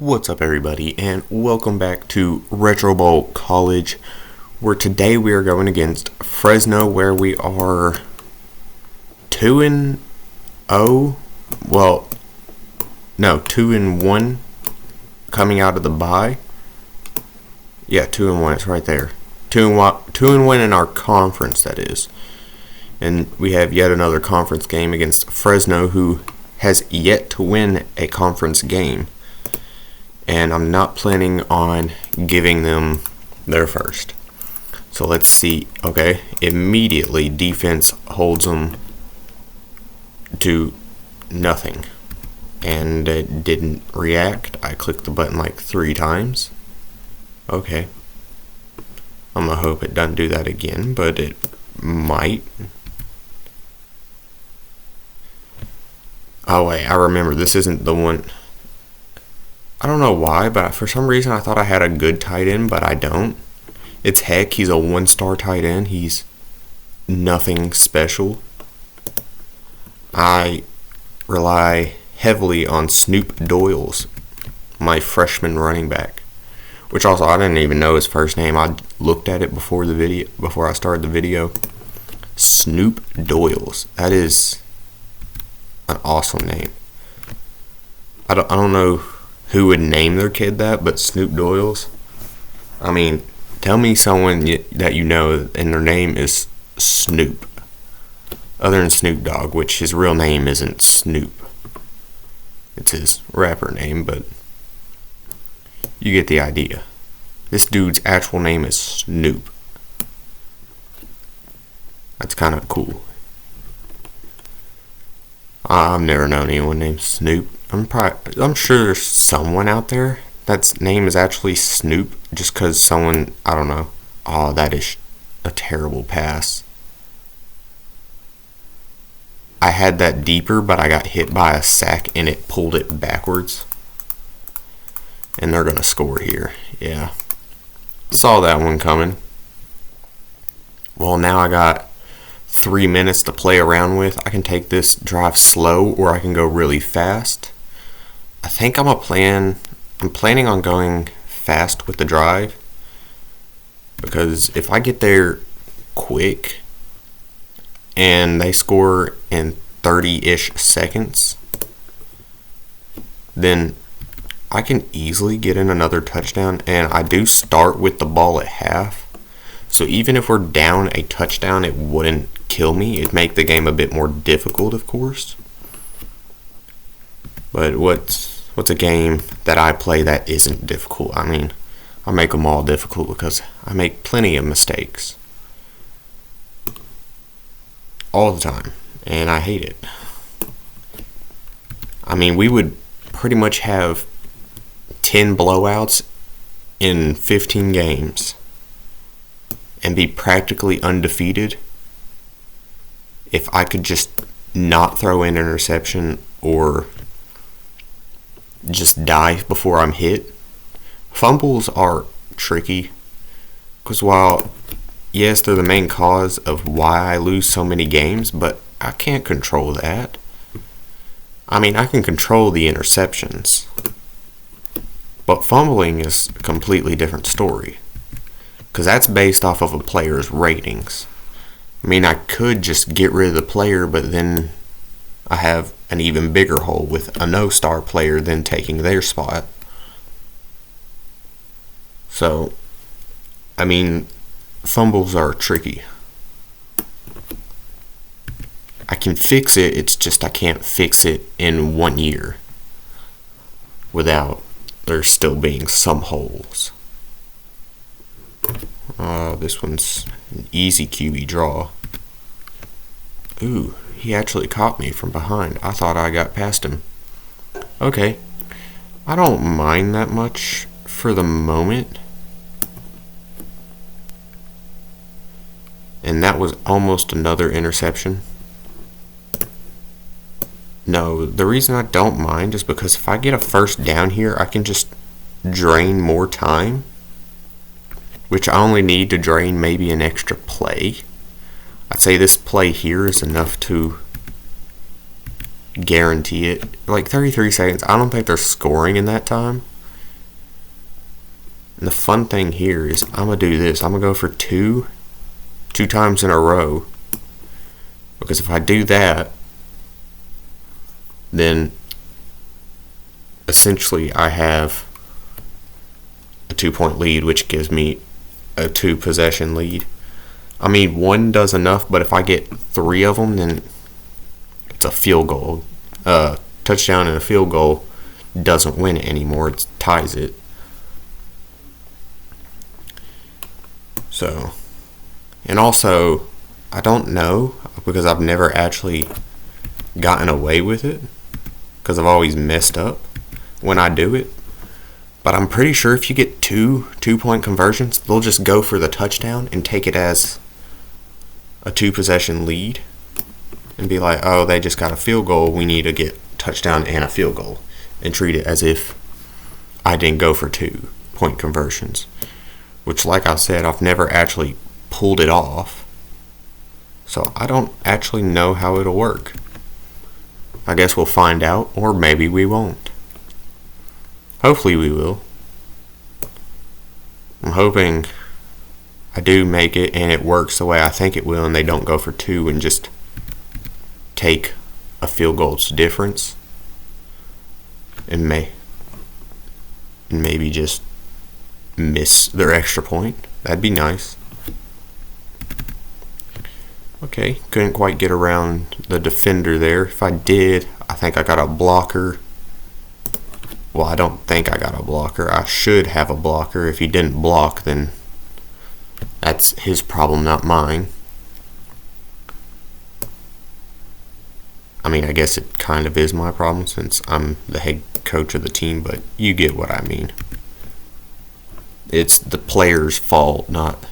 What's up, everybody, and welcome back to Retro Bowl College, where today we are going against Fresno, where we are 2-0. Well, no, 2-1 coming out of the bye. Yeah, 2-1. It's right there. 2-1 in our conference, that is. And we have yet another conference game against Fresno, who has yet to win a conference game. And I'm not planning on giving them their first. So let's see. Okay, immediately defense holds them to nothing. And it didn't react. I clicked the button like 3 times. Okay. I'm gonna hope it doesn't do that again, but it might. Oh wait, I remember, this isn't the one. I don't know why, but for some reason I thought I had a good tight end, but I don't. It's Heck. He's a 1-star tight end. He's nothing special. I rely heavily on Snoop Doyles, my freshman running back, which also I didn't even know his first name. I looked at it before I started the video. Snoop Doyles. That is an awesome name. I don't know who would name their kid that, but Snoop Doyles. I mean, tell me someone that you know and their name is Snoop, other than Snoop Dogg, which his real name isn't Snoop. It's his rapper name, but you get the idea. This dude's actual name is Snoop. That's kind of cool. I've never known anyone named Snoop. I'm sure there's someone out there that's name is actually Snoop, just because someone, I don't know. Oh, that is a terrible pass. I had that deeper, but I got hit by a sack and it pulled it backwards. And they're going to score here. Yeah. Saw that one coming. Well, now I got 3 minutes to play around with. I can take this drive slow or I can go really fast. I think I'm planning on going fast with the drive, because if I get there quick and they score in 30-ish seconds, then I can easily get in another touchdown. And I do start with the ball at half, so even if we're down a touchdown, it wouldn't kill me. It'd make the game a bit more difficult, of course. But what's a game that I play that isn't difficult? I mean, I make them all difficult because I make plenty of mistakes all the time, and I hate it. I mean, we would pretty much have 10 blowouts in 15 games and be practically undefeated if I could just not throw an interception or just die before I'm hit. Fumbles are tricky, because while, yes, they're the main cause of why I lose so many games, but I can't control that. I mean, I can control the interceptions, but fumbling is a completely different story, because that's based off of a player's ratings. I mean, I could just get rid of the player, but then I have an even bigger hole with a no-star player then taking their spot. So, I mean, fumbles are tricky. I can fix it, it's just I can't fix it in 1 year without there still being some holes. This one's an easy QB draw. Ooh, he actually caught me from behind. I thought I got past him. Okay. I don't mind that much for the moment. And that was almost another interception. No, the reason I don't mind is because if I get a first down here, I can just drain more time, which I only need to drain maybe an extra play. I'd say this play here is enough to guarantee it. Like 33 seconds, I don't think they're scoring in that time. And the fun thing here is I'm going to do this. I'm going to go for two times in a row. Because if I do that, then essentially I have a 2-point lead, which gives me a 2-possession lead. I mean, 1 does enough, but if I get 3 of them, then it's a field goal. Touchdown and a field goal doesn't win it anymore. It ties it. So, and also, I don't know, because I've never actually gotten away with it, because I've always messed up when I do it. But I'm pretty sure if you get 2-point conversions, they'll just go for the touchdown and take it as a 2-possession lead and be like, oh, they just got a field goal, we need to get touchdown and a field goal, and treat it as if I didn't go for 2-point conversions. Which, like I said, I've never actually pulled it off, so I don't actually know how it'll work. I guess we'll find out, or maybe we won't. Hopefully we will. I'm hoping I do make it and it works the way I think it will, and they don't go for 2 and just take a field goal's difference and maybe just miss their extra point. That'd be nice. Okay, couldn't quite get around the defender there. If I did, I think I got a blocker. Well, I don't think I got a blocker. I should have a blocker. If he didn't block, then that's his problem, not mine. I mean, I guess it kind of is my problem since I'm the head coach of the team, but you get what I mean. It's the player's fault, not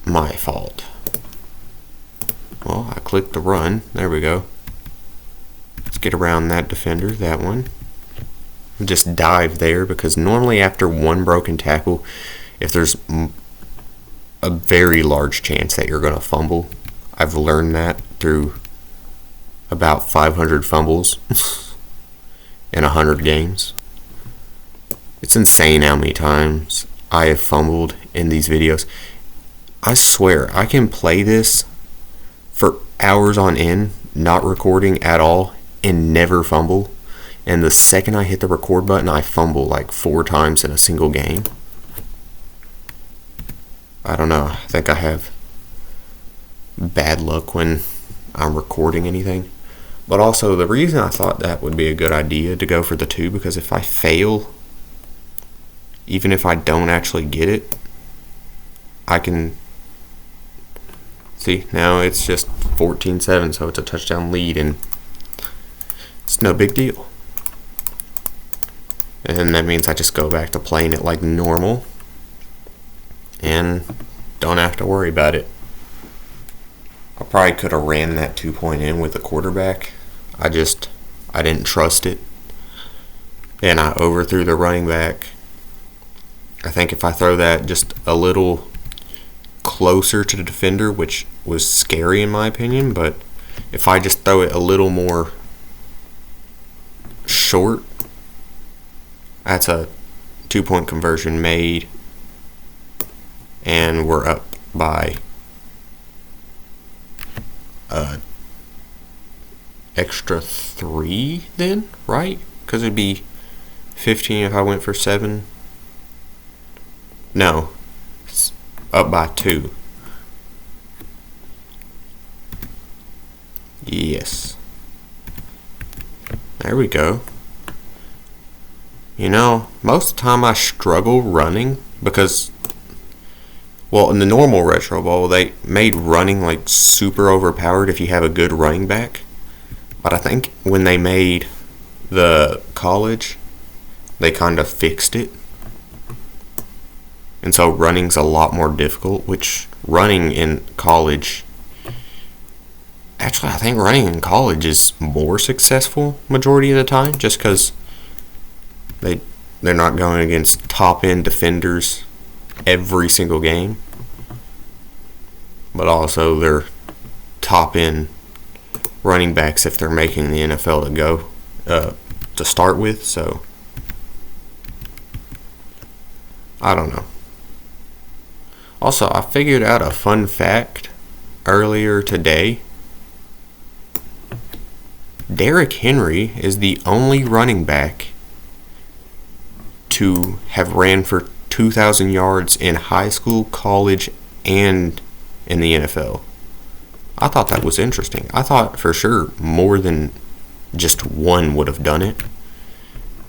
my fault. Well, I clicked the run. There we go. Let's get around that defender, that one. Just dive there, because normally after 1 broken tackle, if there's a very large chance that you're going to fumble. I've learned that through about 500 fumbles in 100 games. It's insane how many times I have fumbled in these videos. I swear, I can play this for hours on end, not recording at all, and never fumble. And the second I hit the record button, I fumble like 4 times in a single game. I don't know. I think I have bad luck when I'm recording anything. But also, the reason I thought that would be a good idea to go for the 2, because if I fail, even if I don't actually get it, I can see now it's just 14-7, so it's a touchdown lead, and it's no big deal. And that means I just go back to playing it like normal and don't have to worry about it. I probably could have ran that 2-point in with the quarterback. I didn't trust it, and I overthrew the running back. I think if I throw that just a little closer to the defender, which was scary in my opinion, but if I just throw it a little more short, that's a 2-point conversion made, and we're up by extra 3 then, right? Because it'd be 15 if I went for 7. No, it's up by 2. Yes. There we go. You know, most of the time I struggle running because, well, in the normal Retro Bowl, they made running like super overpowered if you have a good running back. But I think when they made the college, they kind of fixed it. And so running's a lot more difficult, which running in college, actually I think running in college is more successful majority of the time, just because they're not going against top end defenders every single game, but also they're top end running backs if they're making the NFL to go to start with. So I don't know. Also, I figured out a fun fact earlier today. Derrick Henry is the only running back to have ran for 2,000 yards in high school, college, and in the NFL. I thought that was interesting. I thought for sure more than just one would have done it,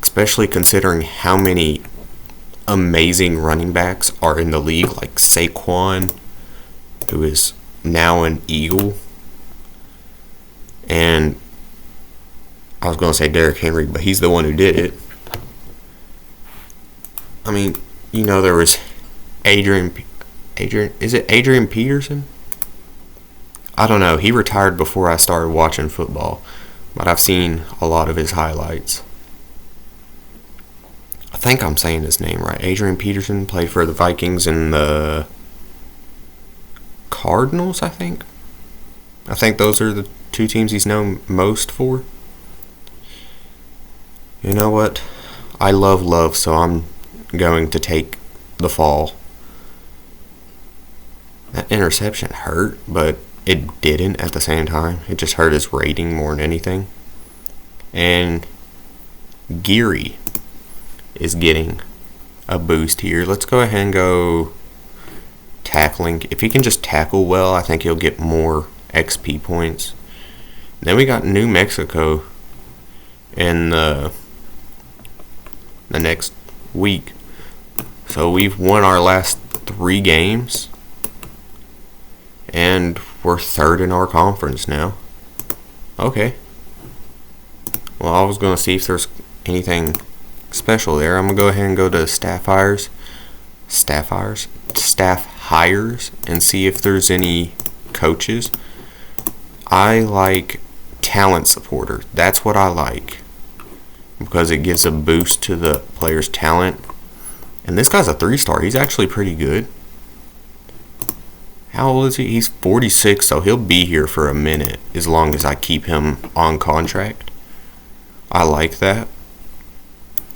especially considering how many amazing running backs are in the league, like Saquon, who is now an Eagle, and I was going to say Derrick Henry, but he's the one who did it. I mean, there was Adrian, is it Adrian Peterson? I don't know. He retired before I started watching football, but I've seen a lot of his highlights. I think I'm saying his name right. Adrian Peterson played for the Vikings and the Cardinals, I think. I think those are the two teams he's known most for. You know what? I love love, so I'm going to take the fall. That interception hurt, but it didn't at the same time. It just hurt his rating more than anything. And Geary is getting a boost here. Let's go ahead and go tackling. If he can just tackle well, I think he'll get more XP points. Then we got New Mexico in the next week. So we've won our last 3 games, and we're 3rd in our conference now. Okay. Well, I was going to see if there's anything special there. I'm going to go ahead and go to staff hires, and see if there's any coaches. I like talent supporter. That's what I like, because it gives a boost to the player's talent. And this guy's a 3-star. He's actually pretty good. How old is he? He's 46, so he'll be here for a minute as long as I keep him on contract. I like that.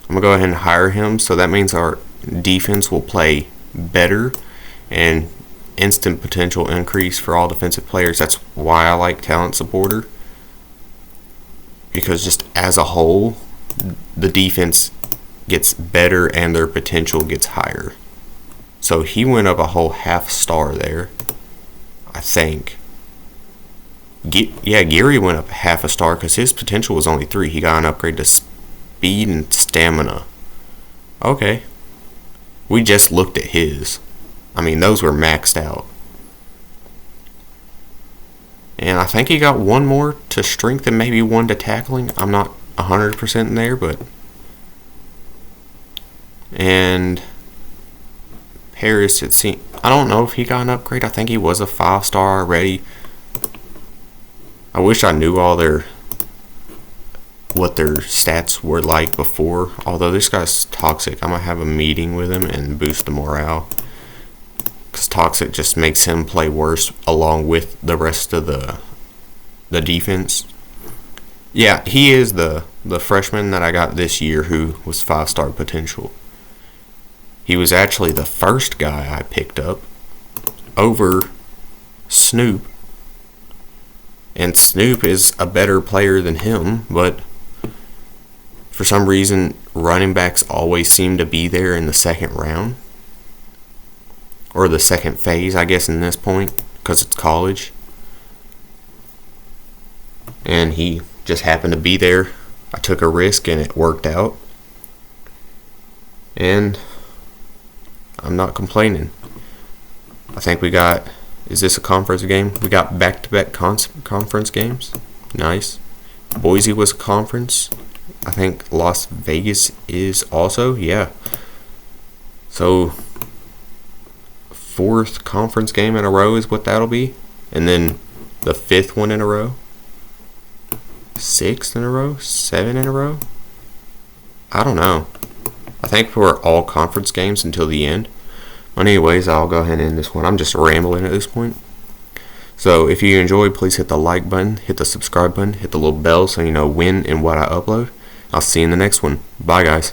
I'm going to go ahead and hire him, so that means our defense will play better and instant potential increase for all defensive players. That's why I like talent supporter, because just as a whole, the defense gets better and their potential gets higher. So he went up a whole half-star there, I think. Geary went up half a star because his potential was only 3. He got an upgrade to speed and stamina. Okay. We just looked at his. I mean, those were maxed out. And I think he got 1 more to strength and maybe 1 to tackling. I'm not 100% there, but... And Harris, it seemed, I don't know if he got an upgrade. I think he was a 5-star already. I wish I knew what their stats were like before. Although this guy's toxic, I'm gonna have a meeting with him and boost the morale, because toxic just makes him play worse along with the rest of the defense. Yeah, he is the freshman that I got this year who was 5-star potential. He was actually the first guy I picked up over Snoop. And Snoop is a better player than him, but for some reason, running backs always seem to be there in the 2nd round. Or the 2nd phase, I guess, in this point, because it's college. And he just happened to be there. I took a risk and it worked out. And I'm not complaining. I think we got... Is this a conference game? We got back-to-back conference games. Nice. Boise was a conference. I think Las Vegas is also. Yeah. So, 4th conference game in a row is what that'll be. And then the 5th one in a row. 6th in a row? 7 in a row? I don't know. I think we're all conference games until the end. But anyways, I'll go ahead and end this one. I'm just rambling at this point. So if you enjoyed, please hit the like button, hit the subscribe button, hit the little bell so you know when and what I upload. I'll see you in the next one. Bye, guys.